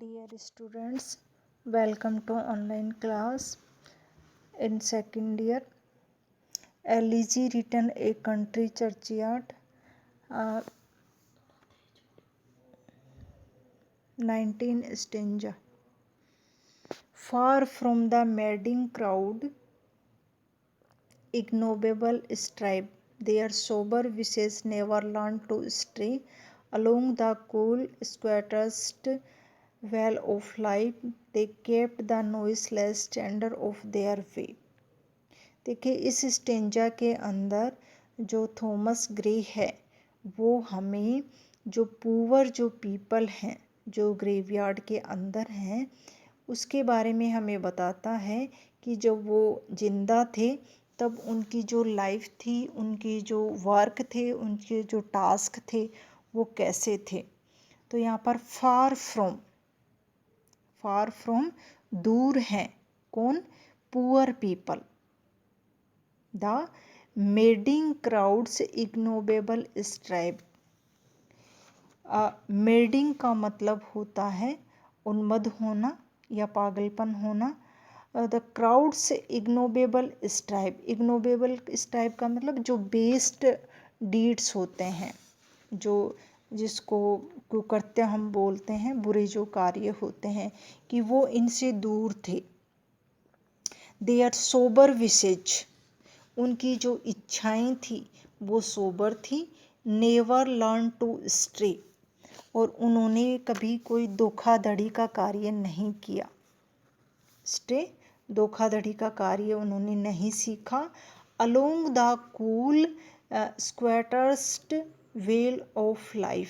Dear students, welcome to online class. In second year, LEG written a country churchyard. 19 stanza. Far from the madding crowd, ignoble stripe, their sober wishes never learn to stray along the cool, squattest well of life. They kept the noiseless standard of their way. देखिए इस stanza के अंदर जो Thomas Gray है वो हमें जो poor जो पीपल हैं जो ग्रेवयार्ड के अंदर हैं उसके बारे में हमें बताता है कि जब वो जिंदा थे तब उनकी जो लाइफ थी, उनकी जो वर्क थे, उनके जो टास्क थे वो कैसे थे। तो यहाँ पर फार फ्रॉम दूर हैं कौन, poor people. The madding crowds ignoble strife. Madding का मतलब होता है उन्मत्त होना या पागलपन होना। द क्राउड्स इग्नोबेबल स्ट्राइब, इग्नोबेबल स्ट्राइब का मतलब जो बेस्ट डीड्स होते हैं, जो जिसको कुकृत्य हम बोलते हैं, बुरे जो कार्य होते हैं कि वो इनसे दूर थे। दे आर सोबर विशेज, उनकी जो इच्छाएं थी वो सोबर थी। नेवर लर्न टू स्ट्रे, और उन्होंने कभी कोई धोखाधड़ी का कार्य नहीं किया। स्ट्रे धोखाधड़ी का कार्य उन्होंने नहीं सीखा। Along the cool sequestered vale of life,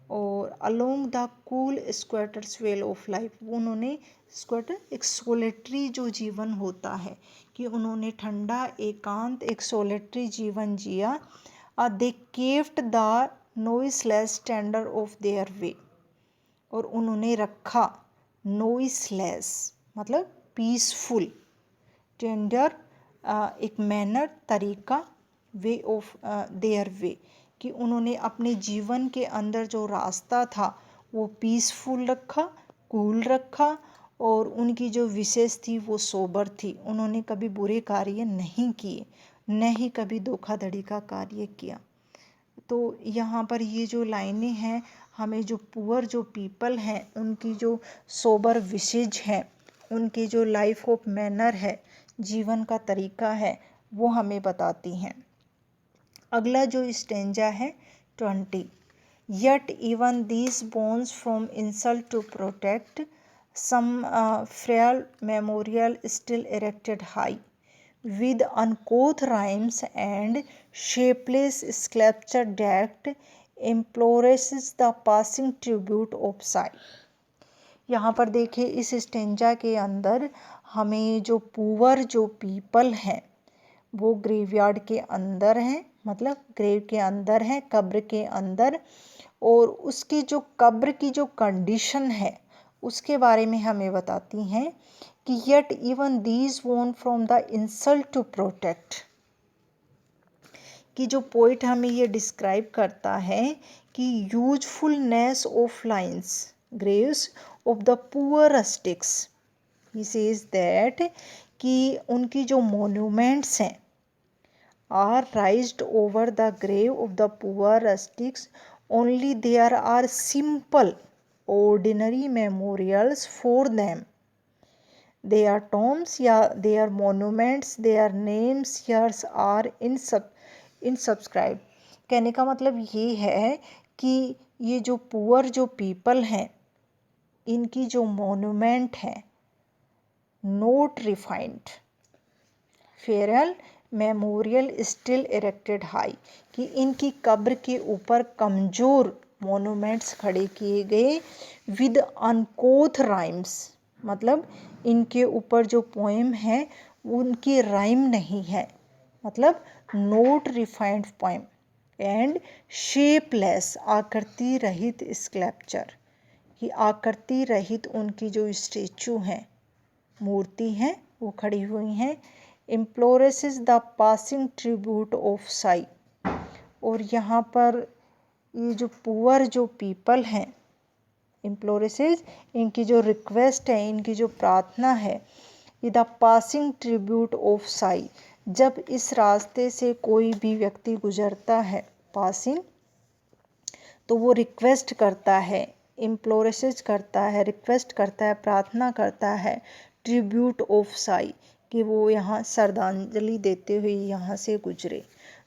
और along the cool sequestered vale of life, वो उन्होंने स्क्वेटर एक सोलेटरी जो जीवन होता है कि उन्होंने ठंडा एकांत एक सोलेटरी जीवन जिया। They kept the noiseless standard of their way, और उन्होंने रखा नॉइसलेस मतलब पीसफुल, टेंडर एक मैनर तरीका, वे ऑफ देयर वे कि उन्होंने अपने जीवन के अंदर जो रास्ता था वो पीसफुल रखा, कूल रखा, और उनकी जो विशेष थी वो सोबर थी। उन्होंने कभी बुरे कार्य नहीं किए, न ही कभी धोखाधड़ी का कार्य किया। तो यहाँ पर ये जो लाइनें हैं हमें जो पुअर जो पीपल हैं उनकी जो सोबर विशेज है, उनकी जो लाइफ ऑफ मैनर है, जीवन का तरीका है, वो हमें बताती हैं। अगला जो स्टेंजा है 20। Yet even these bones from insult to protect, some frail memorial still erected high, with uncouth rhymes and shapeless sculpture decked, implores the passing tribute of sigh। यहाँ पर देखिए इस स्टेंजा के अंदर हमें जो पुअर जो पीपल हैं वो ग्रेवयार्ड के अंदर हैं, मतलब ग्रेव के अंदर है, कब्र के अंदर, और उसकी जो कब्र की जो कंडीशन है उसके बारे में हमें बताती हैं कि येट इवन दीज वॉन from the insult to protect, कि जो पोइट हमें ये डिस्क्राइब करता है कि usefulness of lines graves of the poor rustics, he says that कि उनकी जो मोन्यूमेंट्स हैं are raised over the grave of the poor rustics, only there are simple ordinary memorials for them. Their tombs या their monuments, their names years are insubscribed। कहने का मतलब ये है कि ये जो पुअर जो पीपल हैं इनकी जो मोन्यूमेंट है note refined, Feral memorial still erected high, कि इनकी कब्र के ऊपर कमज़ोर मोनूमेंट्स खड़े किए गए। विद अनकोथ राइम्स, मतलब इनके ऊपर जो पोएम है उनकी राइम नहीं है, मतलब note refined poem. And shapeless आकृति रहित स्कल्पचर, कि आकृति रहित उनकी जो स्टेचू हैं, मूर्ति हैं, वो खड़ी हुई हैं। Implores the passing tribute of sigh, और यहाँ पर ये जो पुअर जो पीपल हैं इम्प्लोरेसेस इनकी जो रिक्वेस्ट है, इनकी जो प्रार्थना है, the passing tribute of Sai, जब इस रास्ते से कोई भी व्यक्ति गुजरता है, पासिंग, तो वो रिक्वेस्ट करता है, इम्प्लोरेसेस करता है, रिक्वेस्ट करता है, प्रार्थना करता है, ट्रिब्यूट ऑफ साई, कि वो यहाँ श्रद्धांजलि देते हुए यहाँ से गुजरे।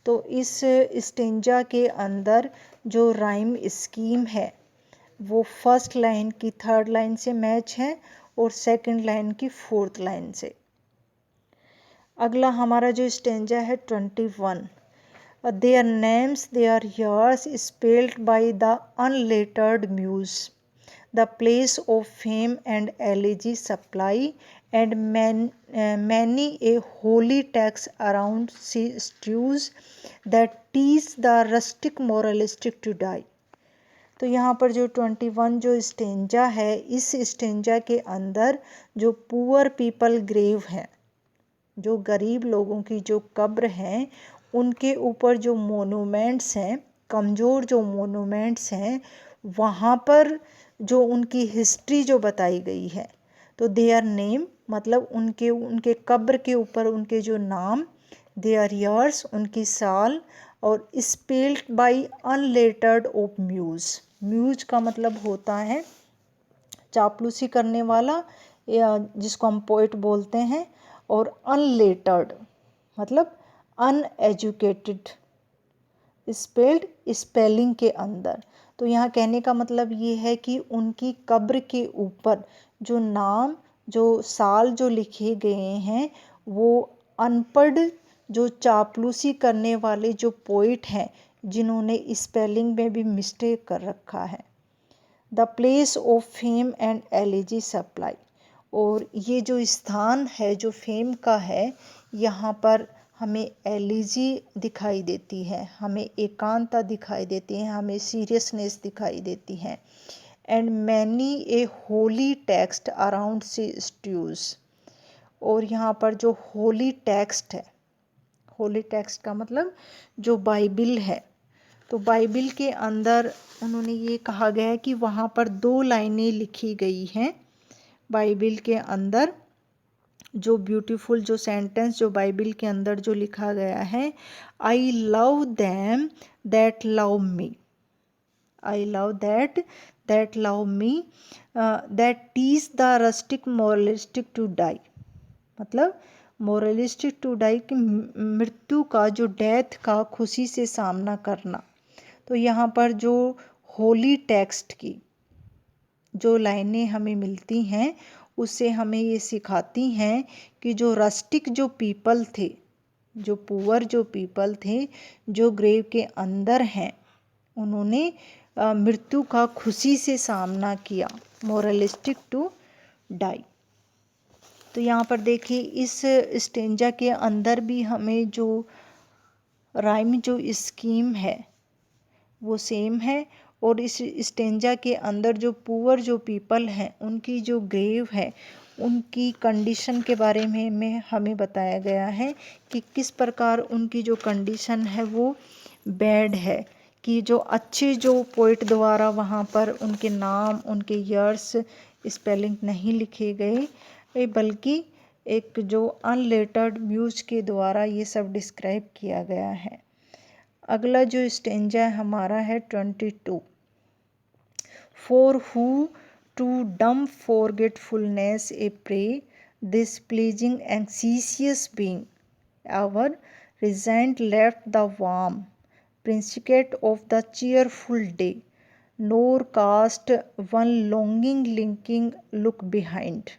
तो इस स्टेंजा के अंदर जो राइम स्कीम है वो फर्स्ट लाइन की थर्ड लाइन से मैच है और सेकंड लाइन की फोर्थ लाइन से। अगला हमारा जो स्टेंजा है 21, their names, their years spelled by the unlettered muse, the place of fame and elegy supply, and many a holy text around strews that teach the rustic moralistic to die। तो यहाँ पर जो 21 जो stanza है, इस stanza के अंदर जो पुअर पीपल ग्रेव है, जो गरीब लोगों की जो कब्र हैं, उनके ऊपर जो मोनूमेंट्स हैं, कमज़ोर जो मोनूमेंट्स हैं, वहाँ पर जो उनकी हिस्ट्री जो बताई गई है। तो देयर नेम मतलब उनके कब्र के ऊपर उनके जो नाम, देयर ईयर्स उनकी साल, और spelled by unlettered of muse. Muse का मतलब होता है चापलूसी करने वाला, या जिसको हम पोइट बोलते हैं, और अनलेटर्ड मतलब अनएजुकेटेड, स्पेल्ड स्पेलिंग के अंदर। तो यहाँ कहने का मतलब ये है कि उनकी कब्र के ऊपर जो नाम, जो साल जो लिखे गए हैं, वो अनपढ़ जो चापलूसी करने वाले जो पोइट हैं, जिन्होंने स्पेलिंग में भी मिस्टेक कर रखा है। The place of fame and elegy supply, और ये जो स्थान है जो फेम का है, यहाँ पर हमें एलिजी दिखाई देती है, हमें एकांतता दिखाई देती है, हमें सीरियसनेस दिखाई देती है। And many a holy text around she strews, और यहाँ पर जो होली टेक्स्ट है, होली टेक्स्ट का मतलब जो बाइबिल है, तो बाइबिल के अंदर उन्होंने ये कहा गया है कि वहाँ पर 2 लाइनें लिखी गई हैं। बाइबिल के अंदर जो ब्यूटीफुल जो सेंटेंस जो बाइबिल के अंदर जो लिखा गया है, I love them that love me, I love that love me, that teach the rustic moralistic to die, मतलब मोरलिस्टिक टू डाई की मृत्यु का, जो डेथ का खुशी से सामना करना। तो यहाँ पर जो होली टेक्स्ट की जो लाइनें हमें मिलती हैं, उससे हमें ये सिखाती हैं कि जो रस्टिक जो पीपल थे, जो पुअर जो पीपल थे, जो ग्रेव के अंदर हैं, उन्होंने मृत्यु का खुशी से सामना किया, मोरलिस्टिक टू डाई। तो यहाँ पर देखिए इस स्टेंजा के अंदर भी हमें जो राइम जो स्कीम है वो सेम है, और इस स्टेंजा के अंदर जो पुअर जो पीपल हैं, उनकी जो ग्रेव है, उनकी कंडीशन के बारे में हमें बताया गया है कि किस प्रकार उनकी जो कंडीशन है वो बैड है, कि जो अच्छे जो पोइट द्वारा वहाँ पर उनके नाम, उनके ईयर्स स्पेलिंग नहीं लिखे गए, बल्कि एक जो अनलेटर्ड म्यूज के द्वारा ये सब डिस्क्राइब किया गया है। अगला जो स्टेंजा हमारा है 22, For who to dumb forgetfulness a prey, this pleasing anxious being, our resigned left the warm principate of the cheerful day, nor cast one longing linking look behind।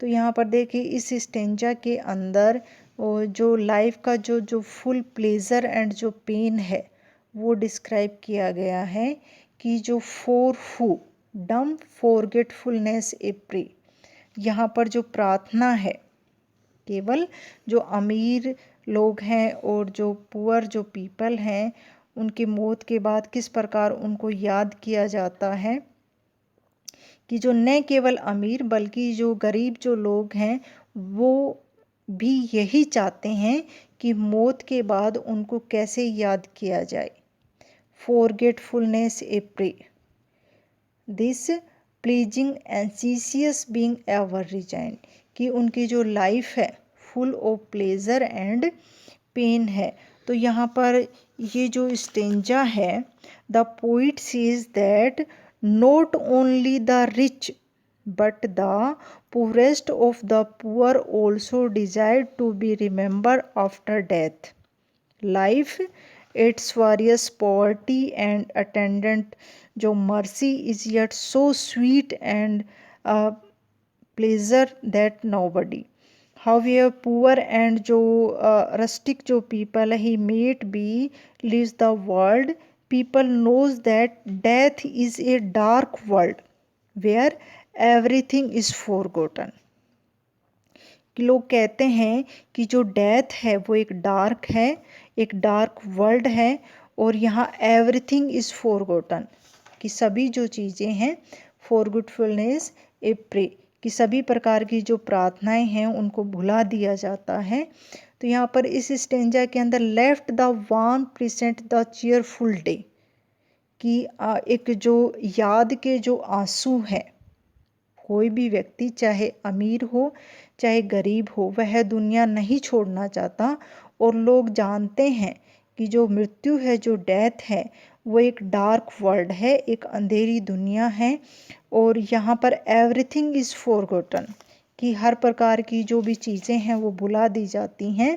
तो यहाँ पर देखिए इस स्टेंजा के अंदर जो लाइफ का जो फुल प्लेजर एंड जो पेन है वो डिस्क्राइब किया गया है, कि जो फॉर हु डम फॉरगेटफुलनेस ए प्रे, यहाँ पर जो प्रार्थना है, केवल जो अमीर लोग हैं और जो पुअर जो पीपल हैं, उनकी मौत के बाद किस प्रकार उनको याद किया जाता है, कि जो न केवल अमीर बल्कि जो गरीब जो लोग हैं, वो भी यही चाहते हैं कि मौत के बाद उनको कैसे याद किया जाए। Forgetfulness a prey, this pleasing anxious being ever resign, कि उनकी जो लाइफ है full of pleasure and pain है। तो यहाँ पर ये जो स्टेंजा है, the poet says that not only the rich but the poorest of the poor also desire to be remembered after death. Life, its various poverty and attendant जो mercy is yet so sweet and pleasure that nobody. However, poor and जो rustic जो people he might be leaves the world, people knows that death is a dark world where everything is forgotten. कि लोग कहते हैं कि जो death है वो एक डार्क है, एक डार्क वर्ल्ड है, और यहाँ एवरीथिंग इज़ फॉरगॉटन, कि सभी जो चीज़ें हैं, फॉरगेटफुलनेस ए प्रे, कि सभी प्रकार की जो प्रार्थनाएं हैं उनको भुला दिया जाता है। तो यहाँ पर इस स्टेंजा के अंदर left the one present the cheerful day, कि एक जो याद के जो आंसू हैं, कोई भी व्यक्ति चाहे अमीर हो चाहे गरीब हो, वह दुनिया नहीं छोड़ना चाहता, और लोग जानते हैं कि जो मृत्यु है, जो डेथ है, वो एक डार्क वर्ल्ड है, एक अंधेरी दुनिया है, और यहाँ पर एवरीथिंग इज़ फॉरगॉटन, कि हर प्रकार की जो भी चीज़ें हैं वो भुला दी जाती हैं,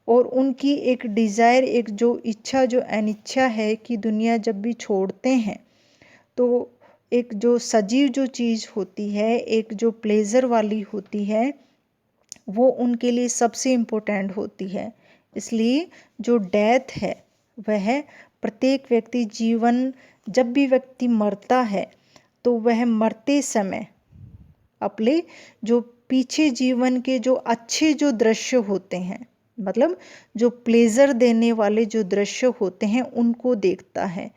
और उनकी एक डिज़ायर, एक जो इच्छा, जो अनिच्छा है कि दुनिया जब भी छोड़ते हैं तो एक जो सजीव जो चीज़ होती है, एक जो प्लेजर वाली होती है, वो उनके लिए सबसे इम्पोर्टेंट होती है। इसलिए जो डेथ है वह प्रत्येक व्यक्ति जीवन, जब भी व्यक्ति मरता है तो वह मरते समय अपने जो पीछे जीवन के जो अच्छे जो दृश्य होते हैं, मतलब जो प्लेजर देने वाले जो दृश्य होते हैं उनको देखता है,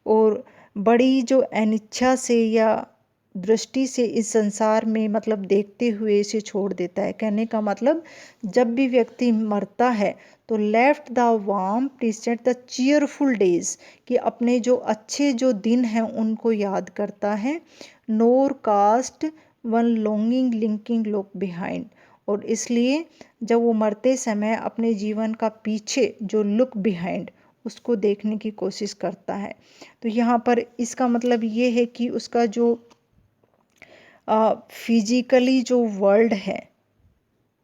और बड़ी जो अनिच्छा से या दृष्टि से इस संसार में मतलब देखते हुए इसे छोड़ देता है। कहने का मतलब जब भी व्यक्ति मरता है तो left the warm present the cheerful days, कि अपने जो अच्छे जो दिन हैं उनको याद करता है, nor cast one longing lingering look behind, और इसलिए जब वो मरते समय अपने जीवन का पीछे जो लुक बिहाइंड उसको देखने की कोशिश करता है। तो यहाँ पर इसका मतलब ये है कि उसका जो फिजिकली जो वर्ल्ड है,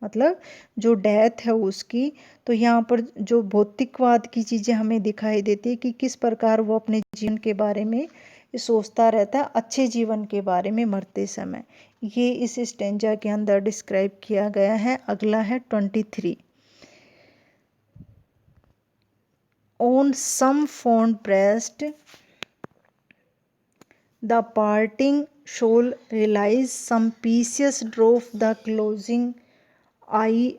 मतलब जो डेथ है उसकी, तो यहाँ पर जो भौतिकवाद की चीज़ें हमें दिखाई देती है कि किस प्रकार वो अपने जीवन के बारे में सोचता रहता है, अच्छे जीवन के बारे में मरते समय। ये इस स्टेंजा के अंदर डिस्क्राइब किया गया है। अगला है 23। On some fond breast the parting soul relies, some precious drop the closing eye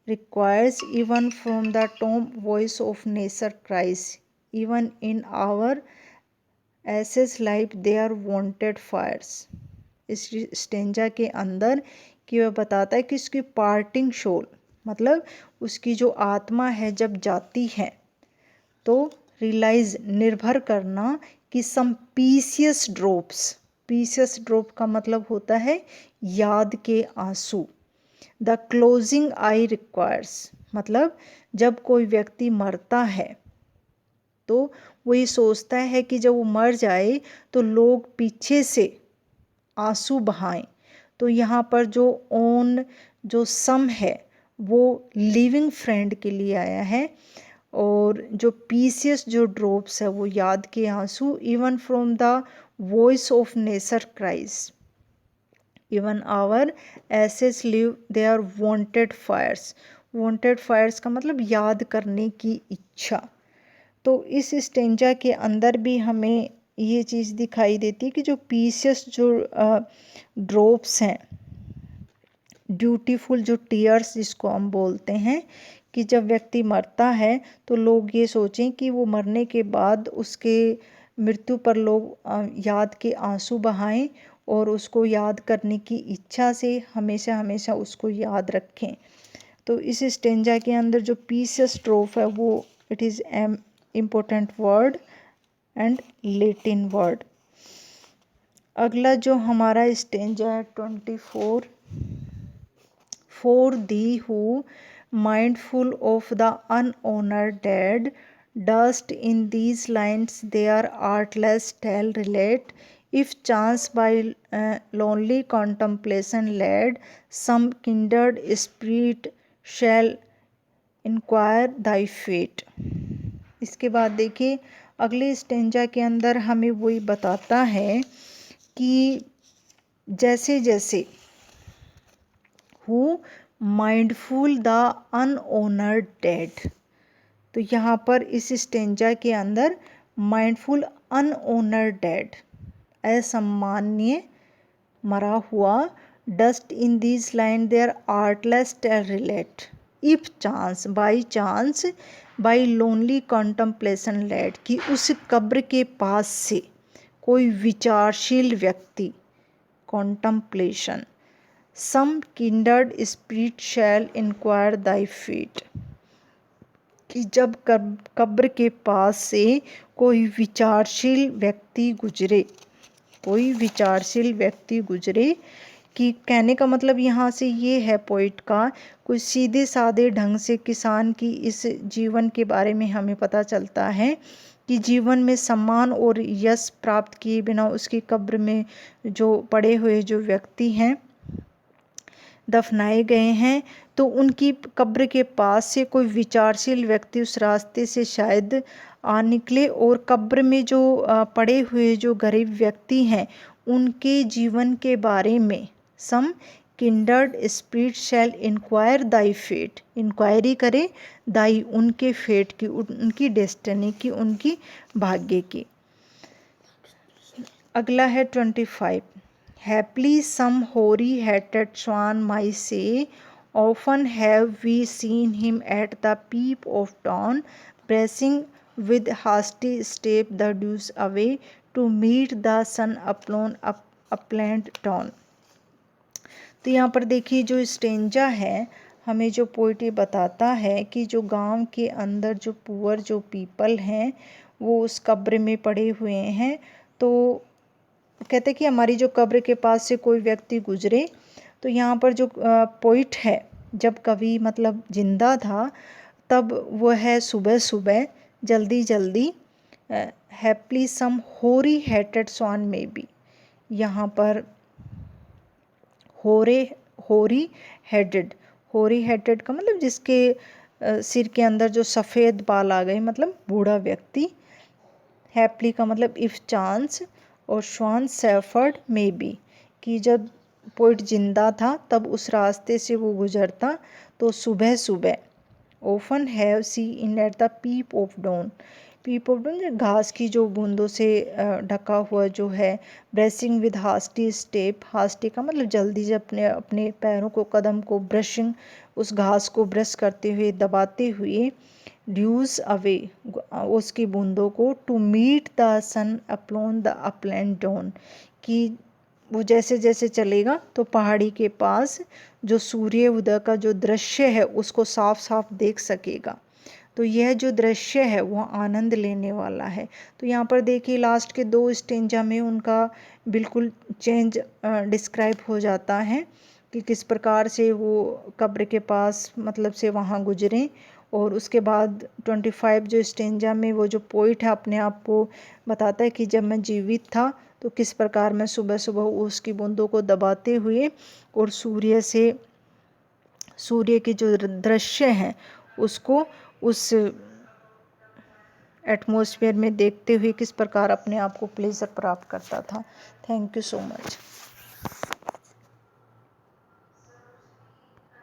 requires, even from the tomb voice of nature cries, even in our ashes life there wanted fires। इस stanza के अंदर कि वह बताता है कि उसकी parting soul, मतलब उसकी जो आत्मा है जब जाती है तो रियलाइज निर्भर करना कि सम पीसियस ड्रॉप्स, पीसियस ड्रॉप का मतलब होता है याद के आंसू, द क्लोजिंग आई रिक्वायर्स, मतलब जब कोई व्यक्ति मरता है तो वो ये सोचता है कि जब वो मर जाए तो लोग पीछे से आंसू बहाएं। तो यहाँ पर जो ओन जो सम है वो लिविंग फ्रेंड के लिए आया है, और जो पीसियस जो ड्रॉप्स है वो याद के आंसू, even from the voice of nature cries, even our ashes live they are wonted fires. Wonted fires का मतलब याद करने की इच्छा। तो इस स्टेंजा के अंदर भी हमें ये चीज़ दिखाई देती है कि जो पीसियस जो ड्रॉप्स हैं, ड्यूटीफुल जो टीयर्स जिसको हम बोलते हैं, कि जब व्यक्ति मरता है तो लोग ये सोचें कि वो मरने के बाद उसके मृत्यु पर लोग याद के आंसू बहाएं और उसको याद करने की इच्छा से हमेशा हमेशा उसको याद रखें। तो इस स्टेंजा के अंदर जो पीसियस ड्रॉप है वो it is important word and Latin word. अगला जो हमारा स्टेंजा है 24, for thee who mindful of the unhonored dead, dust in these lines their artless tale relate. If chance by lonely contemplation led, some kindred spirit shall inquire thy fate. इसके बाद देखिए अगले stanza के अंदर हमें वही बताता है कि जैसे जैसे हु माइंडफुल द अनऑनर्ड डेड, तो यहाँ पर इस स्टेंजा के अंदर माइंडफुल अनऑनर्ड डेड, असम्मानीय मरा हुआ, dost in this line their artless tale relate, if chance by chance by lonely contemplation led, कि उस कब्र के पास से कोई विचारशील व्यक्ति, contemplation, some kindred spirit shall inquire thy fate, कि जब कब्र के पास से कोई विचारशील व्यक्ति गुजरे, कोई विचारशील व्यक्ति गुजरे, कि कहने का मतलब यहाँ से ये है पोइट का, कुछ सीधे साधे ढंग से किसान की इस जीवन के बारे में हमें पता चलता है कि जीवन में सम्मान और यश प्राप्त किए बिना उसकी कब्र में जो पड़े हुए जो व्यक्ति हैं, दफनाए गए हैं, तो उनकी कब्र के पास से कोई विचारशील व्यक्ति उस रास्ते से शायद आ निकले और कब्र में जो पड़े हुए जो गरीब व्यक्ति हैं उनके जीवन के बारे में सम kindred spirit shall inquire thy fate, inquiry करे दाई उनके फेट की, उनकी डेस्टिनी की, उनकी भाग्य की। अगला है 25, Happily some hoary-headed swan might say, often have we seen him at the peep of dawn, pressing with hasty step the dews away to meet the sun upon upland dawn। तो यहाँ पर देखिए जो स्टेंजा है हमें जो poetry बताता है कि जो गांव के अंदर जो पुअर जो पीपल हैं वो उस कब्र में पड़े हुए हैं, तो कहते कि हमारी जो कब्र के पास से कोई व्यक्ति गुजरे, तो यहाँ पर जो पोइट है जब कवि मतलब जिंदा था तब वो है सुबह सुबह जल्दी जल्दी, हैप्पली सम होरी हेटेड स्वान में भी, यहाँ पर होरी हेडेड, होरी हेडेड का मतलब जिसके सिर के अंदर जो सफ़ेद बाल आ गए, मतलब बूढ़ा व्यक्ति। हैप्पली का मतलब इफ़ चांस, और श्वान सेफर्ड में बी, कि जब पोइट जिंदा था तब उस रास्ते से वो गुजरता तो सुबह सुबह, often have seen at the peep of dawn, peep of dawn घास की जो बूंदों से ढका हुआ जो है, brushing with hasty step, hasty का मतलब जल्दी से अपने अपने पैरों को कदम को ब्रशिंग उस घास को ब्रश करते हुए दबाते हुए, ड्यूज अवे उसकी बूंदों को, to meet the sun upon the upland dawn, कि वो जैसे जैसे चलेगा तो पहाड़ी के पास जो सूर्य उदय का जो दृश्य है उसको साफ साफ देख सकेगा। तो यह जो दृश्य है वो आनंद लेने वाला है। तो यहाँ पर देखिए लास्ट के 2 स्टेंजा में उनका बिल्कुल चेंज डिस्क्राइब हो जाता है कि किस प्रकार से वो कब्र के पास मतलब से वहाँ गुजरें, और उसके बाद 25 जो स्टेंजा में वो जो पोइट है अपने आप को बताता है कि जब मैं जीवित था तो किस प्रकार मैं सुबह सुबह उसकी बूंदों को दबाते हुए और सूर्य के जो दृश्य हैं उसको उस एटमॉस्फेयर में देखते हुए किस प्रकार अपने आप को प्लेजर प्राप्त करता था। Thank you so much.